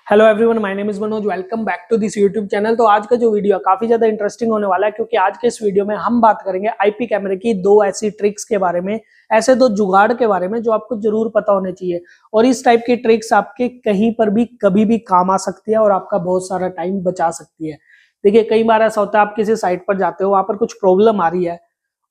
Hello everyone, my name is Manoj. Welcome back to this YouTube channel. तो आज का जो वीडियो है काफी ज्यादा इंटरेस्टिंग होने वाला है, क्योंकि आज के इस वीडियो में हम बात करेंगे आईपी कैमरे की दो ऐसी ट्रिक्स के बारे में, ऐसे दो जुगाड़ के बारे में जो आपको जरूर पता होने चाहिए। और इस टाइप की ट्रिक्स आपके कहीं पर भी कभी भी काम आ सकती है और आपका बहुत सारा टाइम बचा सकती है। देखिए, कई बार ऐसा होता है आप किसी साइट पर जाते हो, वहां पर कुछ प्रॉब्लम आ रही है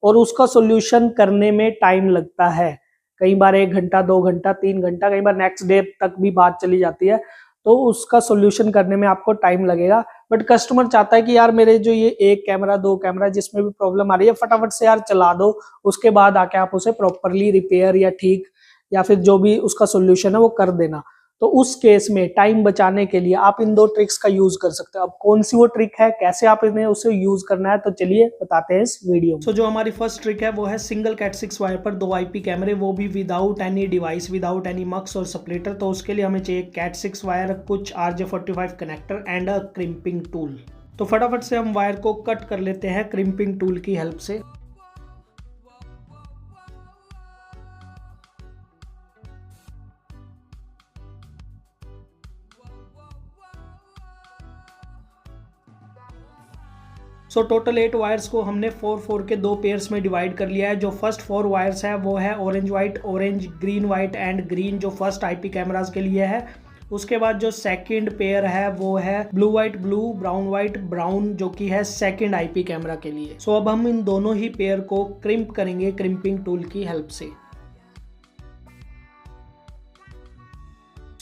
और उसका सोल्यूशन करने में टाइम लगता है। कई बार 1 घंटा, 2 घंटा, 3 घंटा, कई बार नेक्स्ट डे तक भी बात चली जाती है। तो उसका सोल्यूशन करने में आपको टाइम लगेगा। बट कस्टमर चाहता है कि यार मेरे जो ये एक कैमरा, दो कैमरा जिसमें भी प्रॉब्लम आ रही है, फटाफट से यार चला दो, उसके बाद आके आप उसे प्रॉपरली रिपेयर या ठीक या फिर जो भी उसका सोल्यूशन है वो कर देना। तो उस केस में टाइम बचाने के लिए आप इन दो ट्रिक्स का यूज कर सकते हो। अब कौन सी वो ट्रिक है, कैसे आप इन्हें उसे यूज करना है, तो चलिए बताते हैं इस वीडियो में। जो हमारी फर्स्ट ट्रिक है वो है सिंगल कैट 6 वायर पर 2 आईपी कैमरे, वो भी without any device, without any mux और स्प्लिटर। तो उसके लिए हमें चाहिए कैट 6 वायर, कुछ RJ45 connector and a crimping tool. तो फटाफट से हम वायर को कट कर लेते हैं क्रिम्पिंग टूल की हेल्प से। टोटल 8 वायर्स को हमने 4 के 2 पेयर्स में डिवाइड कर लिया है। जो फर्स्ट 4 वायर्स है वो है orange white, orange green white and green, जो फर्स्ट आईपी कैमरास के लिए है। उसके बाद जो सेकंड पेयर है वो है blue white blue, brown white brown, जो कि है सेकंड आईपी कैमरा के लिए। अब हम इन दोनों ही पेयर को क्रिम्प करेंगे क्रिम्पिंग टूल की हेल्प से।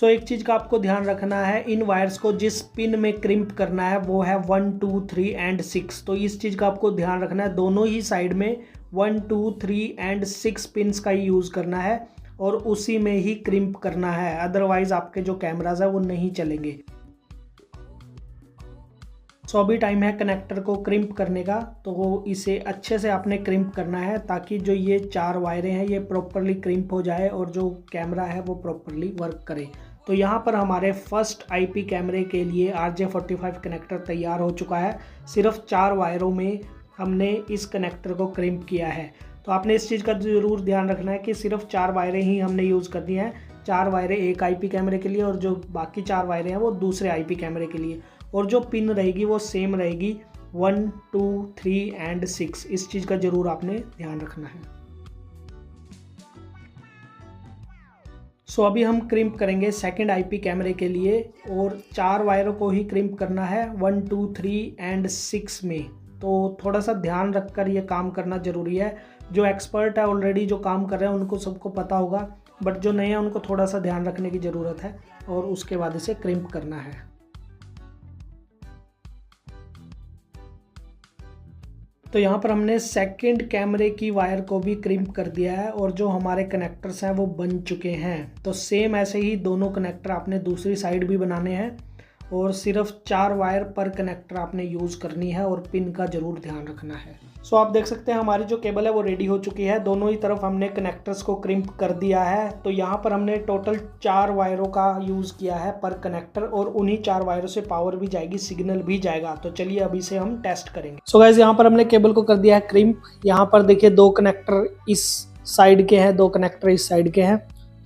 एक चीज का आपको ध्यान रखना है, इन वायर्स को जिस पिन में क्रिम्प करना है वो है 1, 2, 3 एंड 6। तो इस चीज का आपको ध्यान रखना है, दोनों ही साइड में 1, 2, 3 एंड 6 पिन्स का ही यूज करना है और उसी में ही क्रिम्प करना है, अदरवाइज आपके जो कैमराज है वो नहीं चलेंगे। अभी टाइम है कनेक्टर को क्रिम्प करने का। तो वो इसे अच्छे से आपने क्रिम्प करना है ताकि जो ये 4 वायरें हैं ये प्रॉपरली क्रिम्प हो जाए और जो कैमरा है वो प्रॉपरली वर्क करे। तो यहाँ पर हमारे फर्स्ट आईपी कैमरे के लिए RJ45 कनेक्टर तैयार हो चुका है। सिर्फ 4 वायरों में हमने इस कनेक्टर को क्रिम्प किया है। तो आपने इस चीज़ का ज़रूर ध्यान रखना है कि सिर्फ 4 वायरें ही हमने यूज़ करनी है। 4 वायरें एक आईपी कैमरे के लिए और जो बाकी 4 वायरें हैं वो दूसरे आईपी कैमरे के लिए। और जो पिन रहेगी वो सेम रहेगी 1, 2, 3 एंड 6। इस चीज़ का ज़रूर आपने ध्यान रखना है। अभी हम क्रिम्प करेंगे सेकंड आईपी कैमरे के लिए और 4 वायरों को ही क्रिम्प करना है 1, 2, 3 एंड 6 में। तो थोड़ा सा ध्यान रखकर ये काम करना ज़रूरी है। जो एक्सपर्ट है ऑलरेडी जो काम कर रहे हैं उनको सबको पता होगा, बट जो नए हैं उनको थोड़ा सा ध्यान रखने की ज़रूरत है और उसके बाद इसे क्रिम्प करना है। तो यहाँ पर हमने सेकंड कैमरे की वायर को भी क्रिम्प कर दिया है और जो हमारे कनेक्टर्स हैं वो बन चुके हैं। तो सेम ऐसे ही दोनों कनेक्टर आपने दूसरी साइड भी बनाने हैं और सिर्फ 4 वायर पर कनेक्टर आपने यूज़ करनी है और पिन का ज़रूर ध्यान रखना है। आप देख सकते हैं हमारी जो केबल है वो रेडी हो चुकी है। दोनों ही तरफ हमने कनेक्टर्स को क्रिम्प कर दिया है। तो यहाँ पर हमने टोटल 4 वायरों का यूज़ किया है पर कनेक्टर और उन्हीं 4 वायरों से पावर भी जाएगी, सिग्नल भी जाएगा। तो चलिए अभी से हम टेस्ट करेंगे। गाइस, यहाँ पर हमने केबल को कर दिया है क्रिम्प। यहाँ पर देखिए 2 कनेक्टर इस साइड के हैं, 2 कनेक्टर इस साइड के हैं।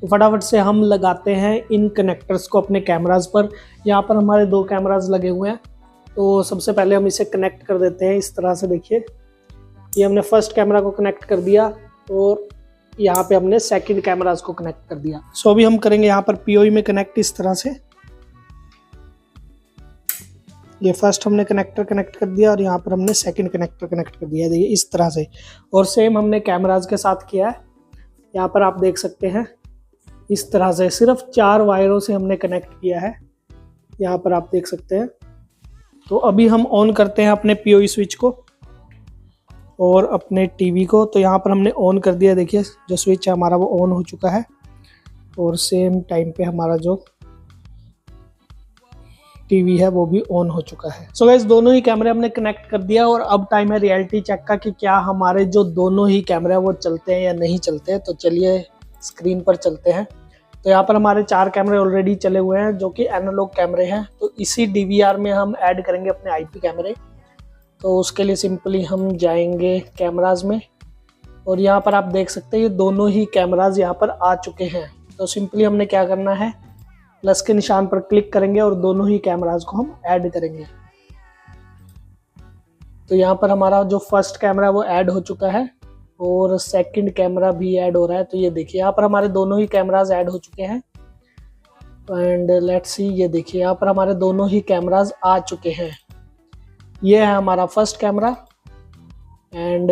तो फटाफट से हम लगाते हैं इन कनेक्टर्स को अपने कैमराज पर। यहाँ पर हमारे 2 कैमराज लगे हुए हैं। तो सबसे पहले हम इसे कनेक्ट कर देते हैं इस तरह से। देखिए, ये हमने फर्स्ट कैमरा को कनेक्ट कर दिया और यहाँ पे हमने सेकंड कैमरास को कनेक्ट कर दिया। अभी हम करेंगे यहाँ पर POE में कनेक्ट इस तरह से। ये फर्स्ट हमने कनेक्टर कनेक्ट कर दिया और यहाँ पर हमने सेकंड कनेक्टर कनेक्ट कर दिया, देखिए इस तरह से। और सेम हमने कैमरास के साथ किया है। यहाँ पर आप देख सकते हैं इस तरह से सिर्फ 4 वायरों से हमने कनेक्ट किया है, यहाँ पर आप देख सकते हैं। तो अभी हम ऑन करते हैं अपने POE स्विच को और अपने टीवी को। तो यहाँ पर हमने ऑन कर दिया, देखिए जो स्विच है हमारा वो ऑन हो चुका है और सेम टाइम पे हमारा जो टीवी है वो भी ऑन हो चुका है। गाइस, दोनों ही कैमरे हमने कनेक्ट कर दिया और अब टाइम है रियलिटी चेक का कि क्या हमारे जो दोनों ही कैमरे वो चलते हैं या नहीं चलते हैं। तो चलिए स्क्रीन पर चलते हैं। तो यहाँ पर हमारे 4 कैमरे ऑलरेडी चले हुए हैं जो कि एनालॉग कैमरे हैं। तो इसी DVR में हम ऐड करेंगे अपने आईपी कैमरे। तो उसके लिए सिंपली हम जाएंगे कैमराज में और यहाँ पर आप देख सकते हैं ये दोनों ही कैमराज यहाँ पर आ चुके हैं। तो सिंपली हमने क्या करना है, प्लस के निशान पर क्लिक करेंगे और दोनों ही कैमराज को हम ऐड करेंगे। तो यहाँ पर हमारा जो फर्स्ट कैमरा वो ऐड हो चुका है और सेकंड कैमरा भी ऐड हो रहा है। तो ये देखिए यहाँ पर हमारे दोनों ही कैमराज ऐड हो चुके हैं एंड लेट्स सी, ये देखिए यहाँ पर हमारे दोनों ही कैमराज आ चुके हैं। ये है हमारा first camera and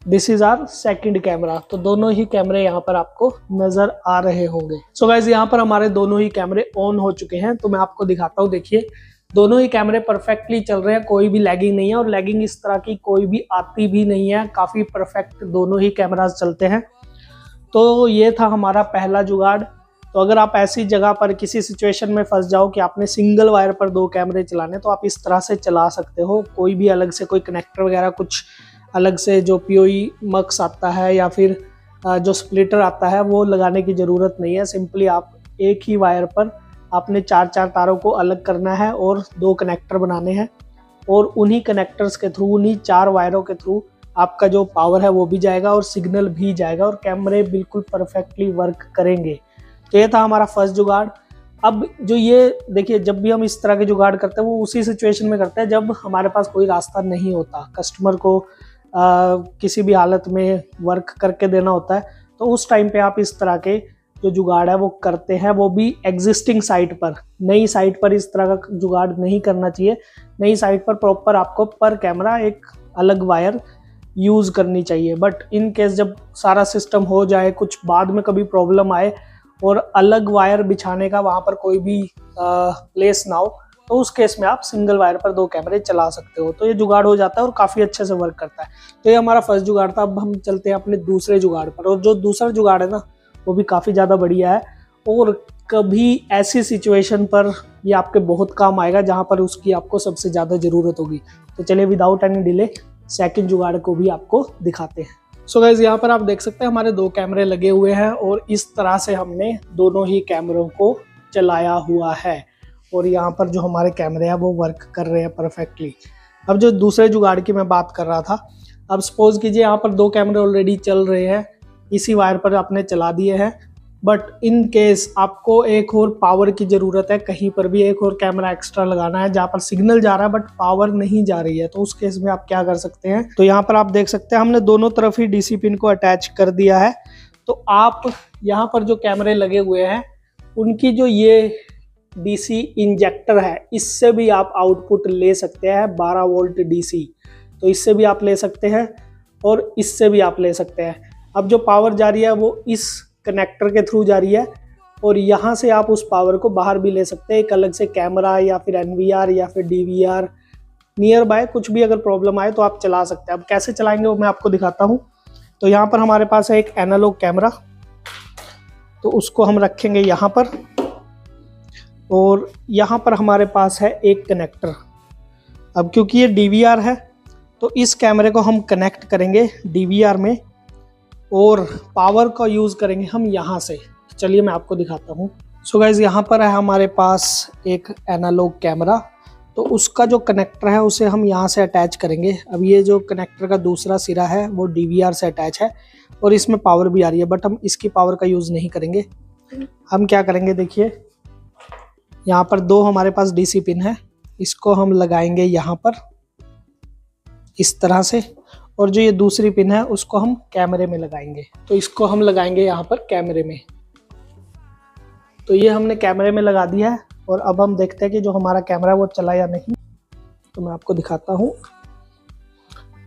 this is our second camera. तो दोनों ही कैमरे यहाँ पर आपको नजर आ रहे होंगे। सो गाइस यहाँ पर हमारे दोनों ही कैमरे ऑन हो चुके हैं। तो मैं आपको दिखाता हूँ, देखिए दोनों ही कैमरे परफेक्टली चल रहे हैं, कोई भी लैगिंग नहीं है और लैगिंग इस तरह की कोई भी आती भी नहीं है। काफी परफेक्ट दोनों ही कैमरास चलते हैं। तो ये था हमारा पहला जुगाड़। तो अगर आप ऐसी जगह पर किसी सिचुएशन में फंस जाओ कि आपने सिंगल वायर पर 2 कैमरे चलाने, तो आप इस तरह से चला सकते हो। कोई भी अलग से कोई कनेक्टर वगैरह कुछ अलग से जो पीओई मक्स आता है या फिर जो स्प्लिटर आता है वो लगाने की ज़रूरत नहीं है। सिंपली आप एक ही वायर पर आपने 4 तारों को अलग करना है और 2 कनेक्टर बनाने हैं और उन्हीं कनेक्टर्स के थ्रू, उन्हीं 4 वायरों के थ्रू आपका जो पावर है वो भी जाएगा और सिग्नल भी जाएगा और कैमरे बिल्कुल परफेक्टली वर्क करेंगे। तो ये था हमारा फर्स्ट जुगाड़। अब जो ये देखिए, जब भी हम इस तरह के जुगाड़ करते हैं वो उसी सिचुएशन में करते हैं जब हमारे पास कोई रास्ता नहीं होता, कस्टमर को किसी भी हालत में वर्क करके देना होता है। तो उस टाइम पे आप इस तरह के जो जुगाड़ है वो करते हैं, वो भी एग्जिस्टिंग साइट पर। नई साइट पर इस तरह का जुगाड़ नहीं करना चाहिए। नई साइट पर प्रॉपर आपको पर कैमरा एक अलग वायर यूज़ करनी चाहिए। बट इन केस जब सारा सिस्टम हो जाए, कुछ बाद में कभी प्रॉब्लम आए और अलग वायर बिछाने का वहाँ पर कोई भी प्लेस ना हो, तो उस केस में आप सिंगल वायर पर 2 कैमरे चला सकते हो। तो ये जुगाड़ हो जाता है और काफ़ी अच्छे से वर्क करता है। तो ये हमारा फर्स्ट जुगाड़ था। अब हम चलते हैं अपने दूसरे जुगाड़ पर, और जो दूसरा जुगाड़ है ना वो भी काफ़ी ज़्यादा बढ़िया है और कभी ऐसी सिचुएशन पर ये आपके बहुत काम आएगा जहाँ पर उसकी आपको सबसे ज़्यादा ज़रूरत होगी। तो चलिए विदाउट एनी डिले सेकंड जुगाड़ को भी आपको दिखाते हैं। सो गाइस यहाँ पर आप देख सकते हैं हमारे 2 कैमरे लगे हुए हैं और इस तरह से हमने दोनों ही कैमरों को चलाया हुआ है और यहाँ पर जो हमारे कैमरे हैं वो वर्क कर रहे हैं परफेक्टली। अब जो दूसरे जुगाड़ की मैं बात कर रहा था, अब सपोज कीजिए यहाँ पर 2 कैमरे ऑलरेडी चल रहे हैं, इसी वायर पर आपने चला दिए हैं, बट इन केस आपको एक और पावर की ज़रूरत है, कहीं पर भी एक और कैमरा एक्स्ट्रा लगाना है जहाँ पर सिग्नल जा रहा है बट पावर नहीं जा रही है। तो उस केस में आप क्या कर सकते हैं, तो यहाँ पर आप देख सकते हैं हमने दोनों तरफ ही डीसी पिन को अटैच कर दिया है। तो आप यहाँ पर जो कैमरे लगे हुए हैं उनकी जो ये डीसी इंजेक्टर है, इससे भी आप आउटपुट ले सकते हैं 12 वोल्ट डीसी। तो इससे भी आप ले सकते हैं और इससे भी आप ले सकते हैं। अब जो पावर जा रही है वो इस कनेक्टर के थ्रू जा रही है और यहाँ से आप उस पावर को बाहर भी ले सकते हैं। एक अलग से कैमरा या फिर एनवीआर या फिर डीवीआर नियर बाय कुछ भी अगर प्रॉब्लम आए तो आप चला सकते हैं। अब कैसे चलाएंगे वो मैं आपको दिखाता हूँ। तो यहाँ पर हमारे पास है एक एनालॉग कैमरा, तो उसको हम रखेंगे यहाँ पर और यहाँ पर हमारे पास है एक कनेक्टर। अब क्योंकि ये डीवीआर है तो इस कैमरे को हम कनेक्ट करेंगे डीवीआर में और पावर का यूज़ करेंगे हम यहाँ से। चलिए मैं आपको दिखाता हूँ। सो गाइज यहाँ पर है हमारे पास एक एनालॉग कैमरा, तो उसका जो कनेक्टर है उसे हम यहाँ से अटैच करेंगे। अब ये जो कनेक्टर का दूसरा सिरा है वो डीवीआर से अटैच है और इसमें पावर भी आ रही है, बट हम इसकी पावर का यूज़ नहीं करेंगे। हम क्या करेंगे, देखिए यहाँ पर 2 हमारे पास डीसी पिन है, इसको हम लगाएंगे यहाँ पर इस तरह से, और जो ये दूसरी पिन है उसको हम कैमरे में लगाएंगे। तो इसको हम लगाएंगे यहाँ पर कैमरे में। तो ये हमने कैमरे में लगा दिया है और अब हम देखते हैं कि जो हमारा कैमरा है वो चला या नहीं। तो मैं आपको दिखाता हूँ।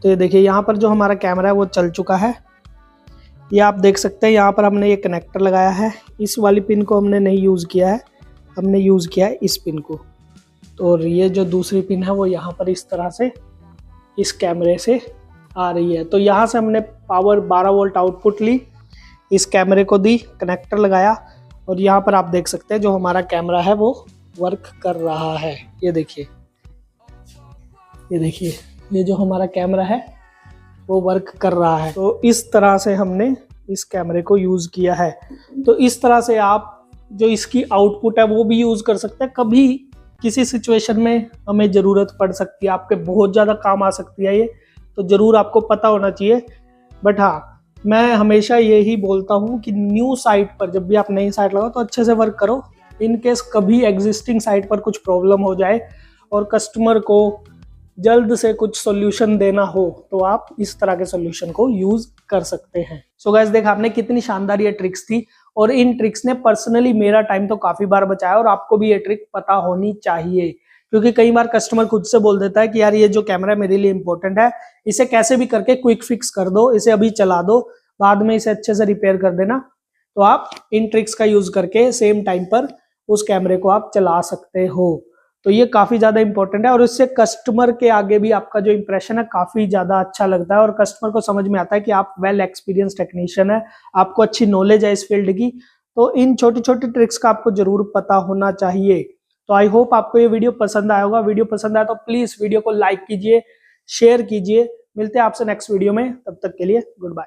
तो ये देखिए यहाँ पर जो हमारा कैमरा है वो चल चुका है। ये आप देख सकते हैं यहाँ पर हमने ये कनेक्टर लगाया है, इस वाली पिन को हमने नहीं यूज़ किया है, हमने यूज़ किया है इस पिन को। तो ये जो दूसरी पिन है वो यहाँ पर इस तरह से इस कैमरे से आ रही है। तो यहाँ से हमने पावर 12 वोल्ट आउटपुट ली, इस कैमरे को दी, कनेक्टर लगाया और यहाँ पर आप देख सकते हैं जो हमारा कैमरा है वो वर्क कर रहा है। ये देखिए, ये देखिए, ये जो हमारा कैमरा है वो वर्क कर रहा है। तो इस तरह से हमने इस कैमरे को यूज़ किया है। तो इस तरह से आप जो इसकी आउटपुट है वो भी यूज़ कर सकते हैं। कभी किसी सिचुएशन में हमें ज़रूरत पड़ सकती है, आपके बहुत ज़्यादा काम आ सकती है ये, तो ज़रूर आपको पता होना चाहिए। बट हाँ, मैं हमेशा यही बोलता हूँ कि न्यू साइट पर जब भी आप नई साइट लगाओ तो अच्छे से वर्क करो। इन केस कभी एग्जिस्टिंग साइट पर कुछ प्रॉब्लम हो जाए और कस्टमर को जल्द से कुछ सॉल्यूशन देना हो तो आप इस तरह के सॉल्यूशन को यूज कर सकते हैं। सो गाइस, देखा आपने कितनी शानदार ये ट्रिक्स थी और इन ट्रिक्स ने पर्सनली मेरा टाइम तो काफी बार बचाया और आपको भी ये ट्रिक पता होनी चाहिए, क्योंकि कई बार कस्टमर खुद से बोल देता है कि यार ये जो कैमरा मेरे लिए इंपॉर्टेंट है, इसे कैसे भी करके क्विक फिक्स कर दो, इसे अभी चला दो, बाद में इसे अच्छे से रिपेयर कर देना। तो आप इन ट्रिक्स का यूज करके सेम टाइम पर उस कैमरे को आप चला सकते हो। तो ये काफी ज्यादा इंपॉर्टेंट है और इससे कस्टमर के आगे भी आपका जो इंप्रेशन है काफी ज्यादा अच्छा लगता है और कस्टमर को समझ में आता है कि आप वेल एक्सपीरियंस टेक्नीशियन है, आपको अच्छी नॉलेज है इस फील्ड की। तो इन छोटी छोटी ट्रिक्स का आपको जरूर पता होना चाहिए। तो आई होप आपको ये वीडियो पसंद आया होगा। वीडियो पसंद आया तो प्लीज वीडियो को लाइक कीजिए, शेयर कीजिए। मिलते हैं आपसे नेक्स्ट वीडियो में, तब तक के लिए गुड बाय।